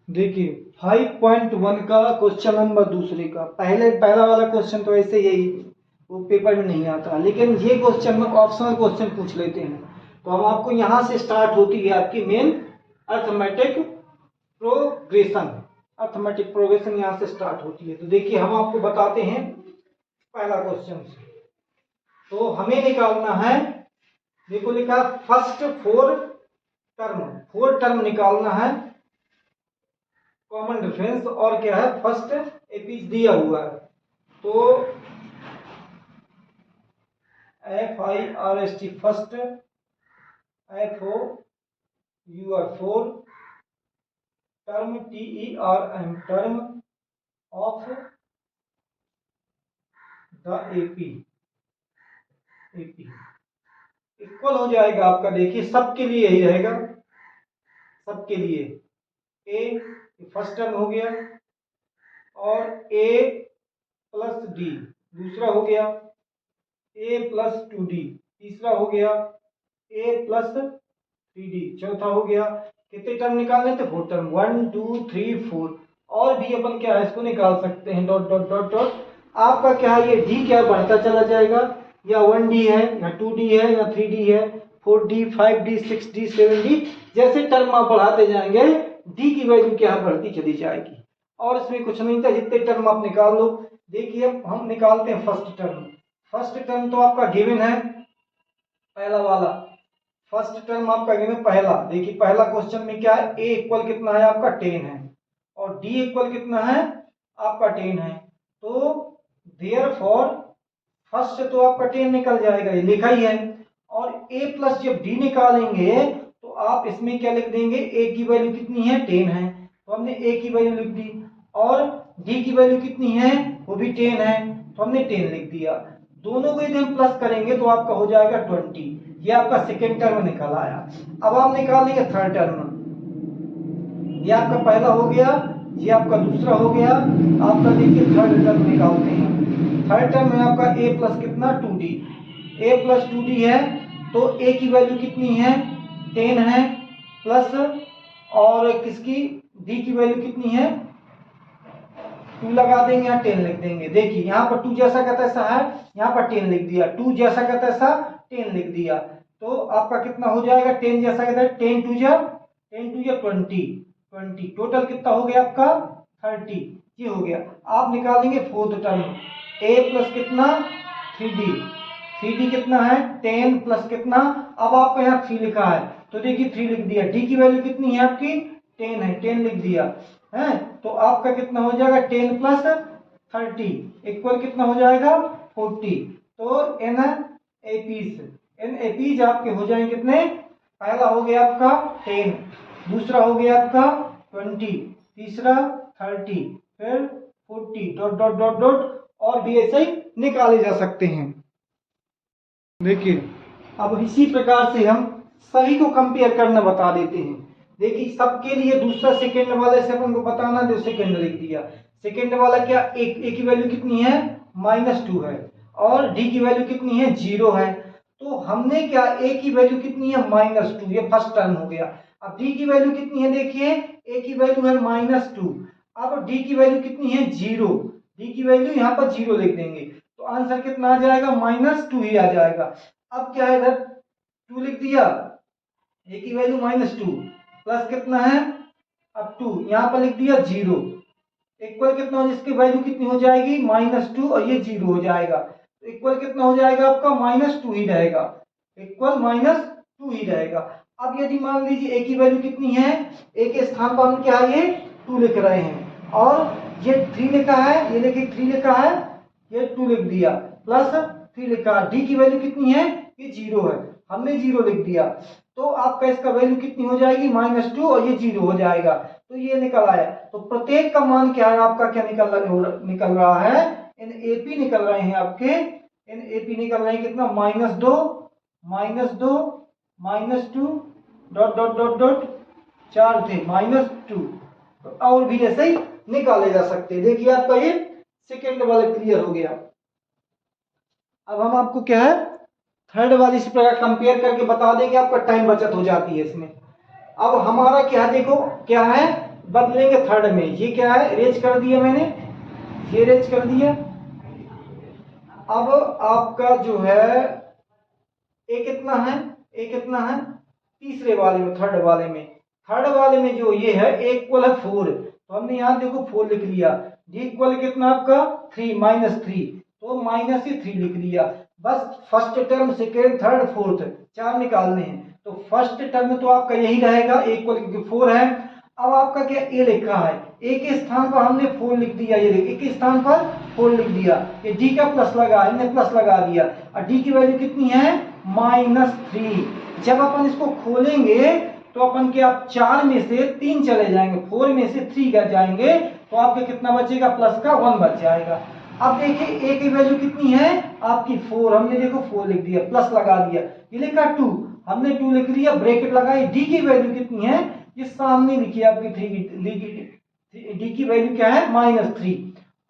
देखिए 5.1 का question number दूसरे का पहला वाला क्वेश्चन तो ऐसे यही वो पेपर में नहीं आता, लेकिन ये क्वेश्चन में ऑप्शनल क्वेश्चन पूछ लेते हैं। तो हम आपको यहाँ से स्टार्ट होती है आपकी main arithmetic progression. Arithmetic progression यहाँ से स्टार्ट होती है। तो देखिए हम आपको बताते हैं पहला क्वेश्चन से। तो हमें निकालना है, देखो लिखा फर्स्ट फोर टर्म निकालना है कॉमन डिफरेंस, और क्या है फर्स्ट एपी दिया हुआ है। तो FIRST first, FOUR four, term TERM term of the AP equal हो जाएगा आपका। देखिए सबके लिए यही रहेगा, सबके लिए ए फर्स्ट टर्म हो गया, और A प्लस डी दूसरा हो गया, A प्लस 2D तीसरा हो गया, A प्लस 3D चौथा हो गया। कितने टर्म निकालने थे? 4 टर्म, 1 2 3 4। और भी अपन क्या है इसको निकाल सकते हैं, डॉट डॉट डॉट डॉट। आपका क्या है ये D क्या बढ़ता चला जाएगा, या 1D है या 2D है या 3D है, 4D 5D 6D 7D, जैसे टर्म आप बढ़ाते जाएंगे D की वैल्यू क्या बढ़ती चली जाएगी। और इसमें कुछ नहीं था, जितने टर्म आप निकाल लो। देखिए हम निकालते हैं फर्स्ट टर्म। फर्स्ट टर्म तो आपका गिवन है पहला वाला, फर्स्ट टर्म आपका गिवन पहला। देखिए पहला क्वेश्चन में क्या है, A इक्वल कितना है आपका 10 है, और D इक्वल कितना है आपका 10 है। तो देयरफॉर फर्स्ट तो आपका 10 निकल जाएगा, ये लिखा ही है। और A प्लस जब D निकालेंगे तो आप इसमें क्या लिख देंगे, A की वैल्यू कितनी है 10 है, तो हमने A की वैल्यू लिख दी। और D की वैल्यू कितनी है, वो भी 10 है, तो हमने 10 लिख दिया। दोनों को यदि हम प्लस करेंगे तो आपका हो जाएगा 20। ये आपका सेकेंड टर्म निकल आया। अब आप निकाल लेंगे थर्ड टर्म। ये आपका पहला हो गया, ये आपका दूसरा हो गया। आपका देखिए थर्ड टर्म निकालते हैं। थर्ड टर्म में आपका A प्लस कितना 2D, A प्लस 2D है, तो A की वैल्यू कितनी है 10 है, प्लस और किसकी D की वैल्यू कितनी है 2 लगा देंगे, यहाँ 10 लिख देंगे। देखिए यहाँ पर 2 जैसा का तैसा है, यहाँ पर 10 लिख दिया, 2 जैसा का तैसा 10 लिख दिया। तो आपका कितना हो जाएगा 10 जैसा का तैसा 10 टू जा 20 टोटल कितना हो गया आपका 30, ये हो गया। आप निकालेंगे फोर्थ टर्म, A प्लस कितना 3D, 3D कितना है 10 प्लस कितना, अब आपका यहाँ 3 लिखा है तो देखिए 3 लिख दिया। D की वैल्यू कितनी है आपकी 10 है, 10 लिख दिया है। तो आपका कितना हो जाएगा 10 प्लस 30 इक्वल कितना हो जाएगा 40। तो एन एपीज आपके हो जाएंगे कितने, पहला हो गया आपका 10, दूसरा हो गया आपका 20, तीसरा 30, फिर 40 डॉट डॉट डॉट डॉट, और भी ऐसे ही निकाले जा सकते हैं। देखिए अब इसी प्रकार से हम सभी को कंपेयर करना बता देते हैं। देखिए सबके लिए दूसरा सेकेंड वाले से अपन को बताना, जो सेकेंड लिख दिया। सेकेंड वाला क्या ए की वैल्यू कितनी है -2 है, और डी की वैल्यू कितनी है 0 है। तो हमने क्या ए की वैल्यू कितनी है -2, ये फर्स्ट टर्म हो गया। अब डी की वैल्यू कितनी है, देखिए ए की वैल्यू है -2, अब डी की वैल्यू कितनी है 0, डी की वैल्यू यहाँ पर 0 लिख देंगे, तो आंसर कितना आ जाएगा -2 ही आ जाएगा। अब क्या है इधर 2 लिख दिया, ए की वैल्यू -2 प्लस कितना है अब 2, यहाँ पर लिख दिया 0, इक्वल कितना हो, जिसकी वैल्यू कितनी हो जाएगी -2 और ये 0 हो जाएगा, तो इक्वल कितना हो जाएगा आपका -2 ही रहेगा, इक्वल -2 ही रहेगा। अब यदि मान लीजिए ए की वैल्यू कितनी है, ए के स्थान पर हम क्या है ये 2 लिख रहे हैं, और ये 3 लिखा है, ये देखिए 3 लिखा है, ये 2 लिख दिया, प्लस 3 लिखा है। डी की वैल्यू कितनी है, ये 0 है, हमने 0 लिख दिया, तो आपका इसका वैल्यू कितनी हो जाएगी -2 और ये 0 हो जाएगा, तो ये निकल आया। तो प्रत्येक का मान क्या है आपका, क्या निकल रहा है, इन एपी निकल रहे हैं आपके, इन एपी निकल रहे हैं कितना -2 -2 डॉट डॉट डॉट डॉट 4 थे -2, और भी ऐसे ही निकाले जा सकते हैं। देखिए आपका ये सेकेंड वाला क्लियर हो गया। अब हम आपको क्या है थर्ड वाली इसी प्रकार कंपेयर करके बता देंगे, आपका टाइम बचत हो जाती है इसमें। अब हमारा क्या देखो क्या है, बदलेंगे थर्ड में। ये क्या है, इरेज कर दिया मैंने, ये इरेज कर दिया। अब आपका जो है ए कितना है, ए कितना है तीसरे वाले में, थर्ड वाले में। थर्ड वाले में जो ये है ए इक्वल है 4, तो हमने यहाँ देखो 4 लिख लिया। डी इक्वल कितना आपका 3 माइनस 3, तो माइनस ही 3 लिख लिया। बस first term, second, third, fourth 4 निकालने हैं। तो फर्स्ट टर्म तो आपका यही रहेगा, ए इक्वल क्योंकि 4 है। अब आपका क्या ए लिखा है, ए के स्थान पर हमने 4 लिख दिया, ये ए के स्थान पर 4 लिख दिया। ये डी का प्लस लगा, हमने प्लस लगा दिया, और डी की वैल्यू कितनी है -3। जब अपन इसको खोलेंगे तो अपन के आप 4 में से 3 चले जाएंगे, 4 में से 3 कर जाएंगे, तो आपके कितना बचेगा, प्लस का 1 बच जाएगा। अब देखिए ए की वैल्यू कितनी है आपकी 4, हमने देखो 4 लिख दिया, प्लस लगा दिया, ये लिखा 2, हमने 2 लिख दिया, ब्रैकेट लगाई। डी की वैल्यू कितनी है, ये सामने लिखी है आपकी 3, डी की वैल्यू क्या है -3।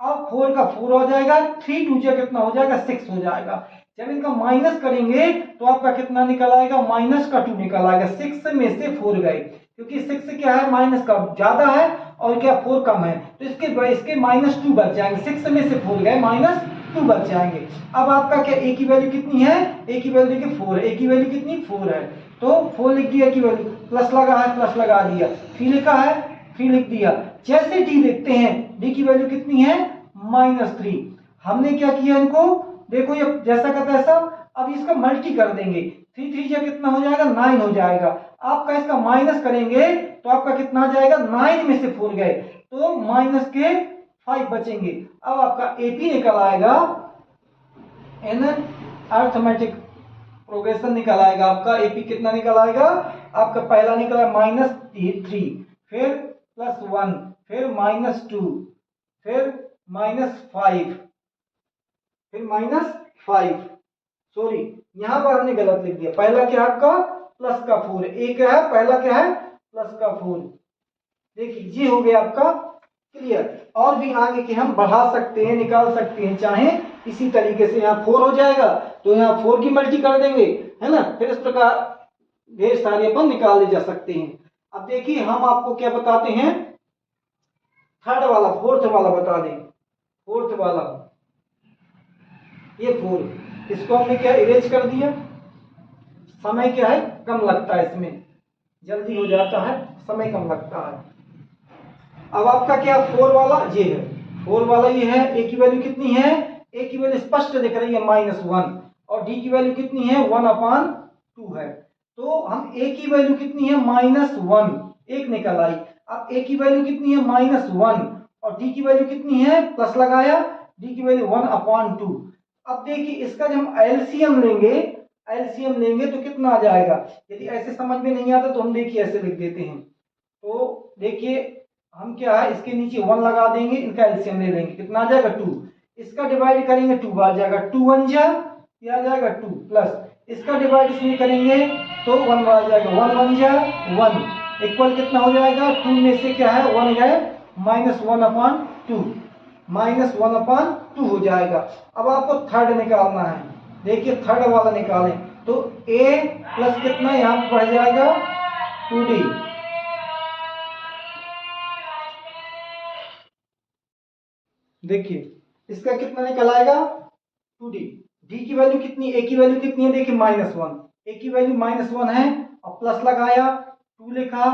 अब 4 का 4 हो जाएगा, 3 2 कितना हो जाएगा 6 हो जाएगा। जब इनका माइनस करेंगे तो आपका कितना निकल आएगा, माइनस का 2 निकल आएगा। 6 में से 4 गए, क्योंकि 6 क्या है माइनस का ज्यादा है और क्या 4 कम है, तो इसके -2 बच जाएंगे। 6 में से 4 गए, -2 बच जाएंगे। अब आपका क्या ए की वैल्यू कितनी है, ए की वैल्यू देखिए 4 है, ए की वैल्यू कितनी 4 है, तो 4 लिख दिया की वैल्यू, प्लस लगा है, प्लस लगा दिया, 3 लिखा है, 3 लिख दिया। जैसे डी देखते हैं, डी की वैल्यू कितनी है -3। हमने क्या किया, इनको देखो ये जैसा का तैसा, अब इसका मल्टी कर देंगे, 3 3 जा कितना हो जाएगा 9 हो जाएगा। आपका इसका माइनस करेंगे तो आपका कितना आ जाएगा, 9 में से 4 गए तो माइनस के 5 बचेंगे। अब आपका एपी निकल आएगा, इन अर्थमेटिक प्रोग्रेशन निकल आएगा। आपका एपी कितना निकल आएगा, आपका पहला निकला -3, फिर +1, फिर -2, फिर -5, फिर -5, सॉरी यहां पर हमने गलत लिख दिया। पहला क्या है आपका प्लस का 4, ए क्या है, पहला क्या है प्लस का 4। देखिए ये हो गया आपका क्लियर। और भी आगे के हम बढ़ा सकते हैं, निकाल सकते हैं, चाहे इसी तरीके से। यहाँ 4 हो जाएगा तो यहाँ 4 की मल्टी कर देंगे, है ना। फिर इस प्रकार ढेर सारे अपन निकाल ले जा सकते हैं। अब देखिए हम आपको क्या बताते हैं, थर्ड वाला, फोर्थ वाला बता दें। फोर्थ वाला ये 4, इसको हमने क्या इरेज कर दिया। समय क्या है कम लगता है, इसमें जल्दी हो जाता है, समय कम लगता है। अब आपका क्या 4 वाला ये है, 4 वाला ये है। ए की वैल्यू कितनी है, ए की वैल्यू स्पष्ट दिख रही है -1, और डी की वैल्यू कितनी है 1/2 है। तो हम ए की वैल्यू कितनी है -1, एक निकल आई। अब ए की वैल्यू कितनी है -1 और डी की वैल्यू कितनी है, प्लस लगाया, डी की वैल्यू 1/2। अब देखिए इसका जब हम एलसीएम लेंगे, एलसीएम लेंगे तो कितना आ जाएगा। यदि ऐसे समझ में नहीं आता तो हम देखिए ऐसे लिख देते हैं। तो देखिए हम क्या है, इसके नीचे 1 लगा देंगे, इनका एलसीएम ले लेंगे, कितना आ जाएगा 2। इसका डिवाइड करेंगे 2 बार जाएगा, 2 1 जा क्या आ जाएगा 2, प्लस इसका डिवाइड इसमें करेंगे तो 1 बार जाएगा, 1 1 जा 1 इक्वल कितना हो जाएगा, 2 में से क्या है 1 गए, -1/2, -1/2 हो जाएगा। अब आपको थर्ड निकालना है। देखिए थर्ड वाला निकालें तो a प्लस कितना यहाँ पर बढ़ जाएगा 2d। देखिए इसका कितना निकल आएगा 2d। d की वैल्यू कितनी, a की वैल्यू कितनी है, देखिए -1, a की वैल्यू -1 है और प्लस लगाया 2 लिखा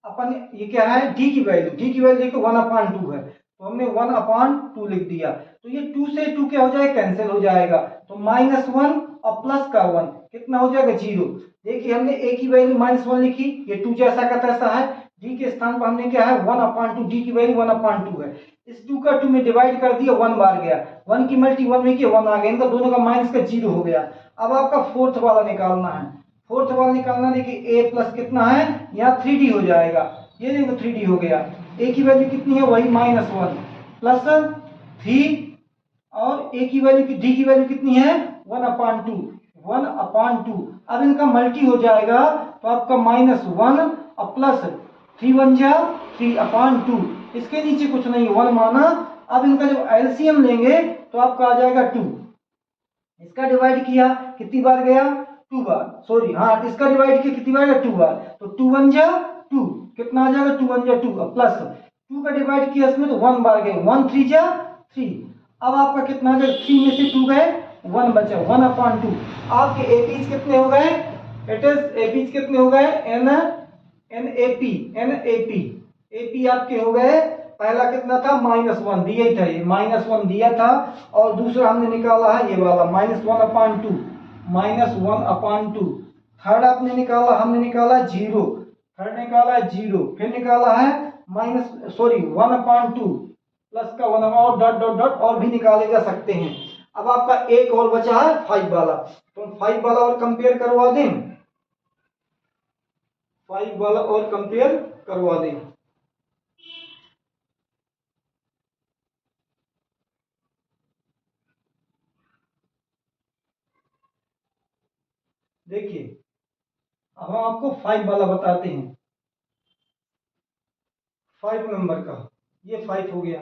अपन। ये क्या है d की वैल्यू, d की वैल्यू देखो 1/2 है, तो हमने 1/2 लिख दिया। तो ये 2 से 2 क्या हो जाएगा, कैंसिल हो जाएगा, तो -1 और प्लस का 1 कितना हो जाएगा 0। देखिए हमने a की वैल्यू -1 लिखी, ये 2 जैसा का तैसा है, d के स्थान पर हमने क्या है 1/2, d की वैल्यू 1/2 है। इस 2 का 2 में डिवाइड कर दिया, 1 बार गया, 1 की मल्टी 1 में किया 1 आ गया, इनका दोनों का माइनस का 0 हो गया। अब आपका फोर्थ वाला निकालना है। फोर्थ वाला निकालना, देखिए a प्लस कितना है यहाँ 3d हो जाएगा, ये देखो 3d हो गया। a की वैल्यू कितनी है वही -1 प्लस 3 और a की वैल्यू की d की वैल्यू कितनी है 1/2। अब इनका मल्टी हो जाएगा तो आपका -1 और प्लस 3 1 जा 3/2, इसके नीचे कुछ नहीं 1 माना। अब इनका जब एलसीएम लेंगे तो आपका आ जाएगा 2। इसका डिवाइड किया कितनी बार गया 2 बार, सॉरी हाँ इसका डिवाइड किया कितनी बार गया 2 बार, तो 2 1 जा 2, कितना आ जाएगा 2 1 जा 2, प्लस 2 का डिवाइड किया इसमें तो 1 बार गए, 1 3 जा 3। अब आपका कितना आ जाएगा, 3 में से 2 गए, 1 बचा, 1/2। आपके एपीज कितने हो गए, इट इज एपीज कितने हो गए, एपी आपके हो गए, पहला कितना था -1 दिया ही था, ये -1 दिया था, और दूसरा हमने निकाला है ये वाला -1/2, -1/2। थर्ड आपने निकाला, हमने निकाला 0, थर्ड निकाला 0, फिर निकाला है 1/2 प्लस का 1 और डॉट डॉट डॉट और भी निकाले जा सकते हैं। अब आपका एक और बचा है 5 वाला, तो 5 वाला और कंपेयर करवा दें, 5 वाला और कंपेयर करवा दें। देखिए अब हम आपको 5 वाला बताते हैं, 5 नंबर का, ये 5 हो गया।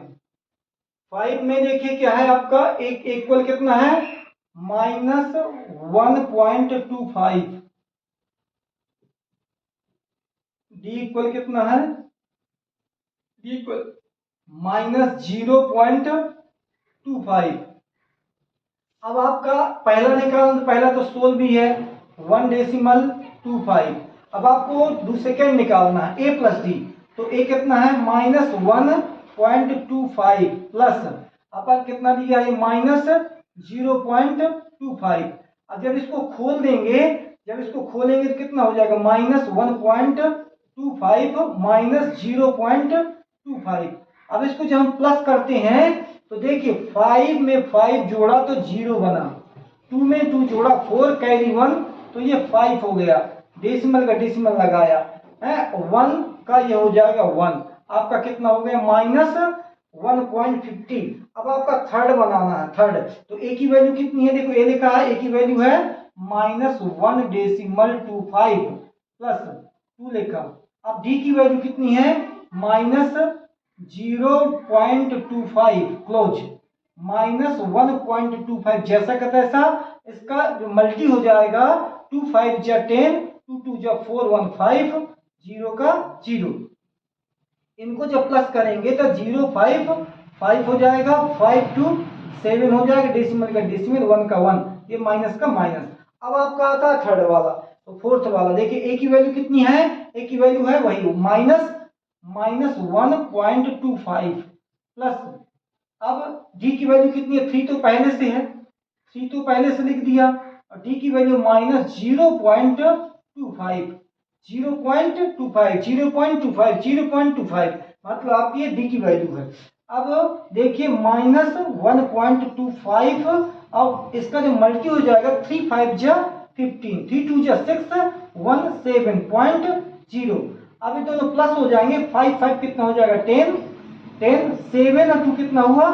5 में देखिए क्या है आपका, एक इक्वल कितना है -1.25, डी इक्वल कितना है, डी इक्वल -0.25। अब आपका पहला निकाल, पहला तो 16 भी है, 1.25। अब आपको सेकेंड निकालना है a प्लस डी, तो a कितना है -1.25 प्लस अपन कितना दिया है -0.25। अब जब इसको खोल देंगे, जब इसको खोलेंगे तो कितना हो जाएगा -1.25 -0.25। अब इसको जब हम प्लस करते हैं तो देखिए 5 में 5 जोड़ा तो 0 बना, 2 में 2 जोड़ा 4 कैरी 1, तो ये 5 हो गया, डेसिमल का डेसिमल लगाया है, 1 का ये हो जाएगा 1, आपका कितना हो गया -1.50। अब आपका थर्ड बनाना है, थर्ड, तो ए की वैल्यू कितनी है, देखो ए लिखा है, ए की वैल्यू है -1.25 प्लस 2 लिखा। अब डी की वैल्यू कितनी है -0.25 क्लोज, -1.25, जैसा का तैसा, इसका जो मल्टी हो जाएगा 2 5 जा 10, 2 2 जा 4 1 5, 0 का 0। इनको जब प्लस करेंगे तो 0 5 5 हो जाएगा, 5 2 7 हो जाएगा, डेसिमल का डेसिमल, 1 का 1, ये माइनस का माइनस। अब आपका आता है थर्ड वाला, तो फोर्थ वाला देखिए ए की वैल्यू कितनी है, ए की वैल्यू है वही -1.25 प्लस, अब डी की वैल्यू कितनी है, 3 तो पहले से है, 3 तो पहले से लिख दिया, और डी की वैल्यू -0.25 मतलब आपकी डी की वैल्यू है। अब देखिए -1.25, अब इसका जो मल्टी हो जाएगा 3 5 जा 15, 3 2 जा 6, 1 7.0। अब ये दोनों प्लस हो जाएंगे, 5 5 कितना हो जाएगा 10 10, 7 और 2 कितना हुआ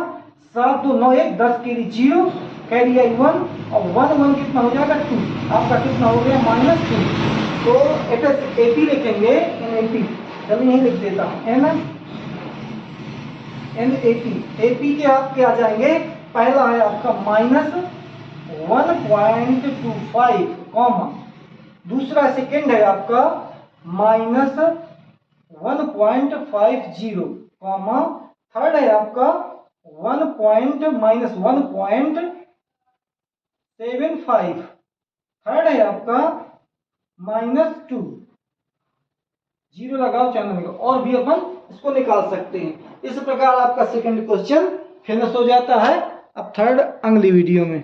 7 2 9 1 10 कैरी 0, कैरी आई 1, और 1 1 कितना हो जाएगा 2, आपका कितना हो गया -2। तो इट इज एपी लिखेंगे, एन एपी, चलिए यही लिख देता हूँ, एन एपी के आपके आ जाएंगे, पहला है आपका -1.25 कॉमा, दूसरा सेकेंड है आपका -1.50 कॉमा, थर्ड है आपका -1.75, थर्ड है आपका -2, 0 लगाओ चैनल में, और भी अपन इसको निकाल सकते हैं। इस प्रकार आपका सेकंड क्वेश्चन फिनिश हो जाता है। अब थर्ड अगली वीडियो में।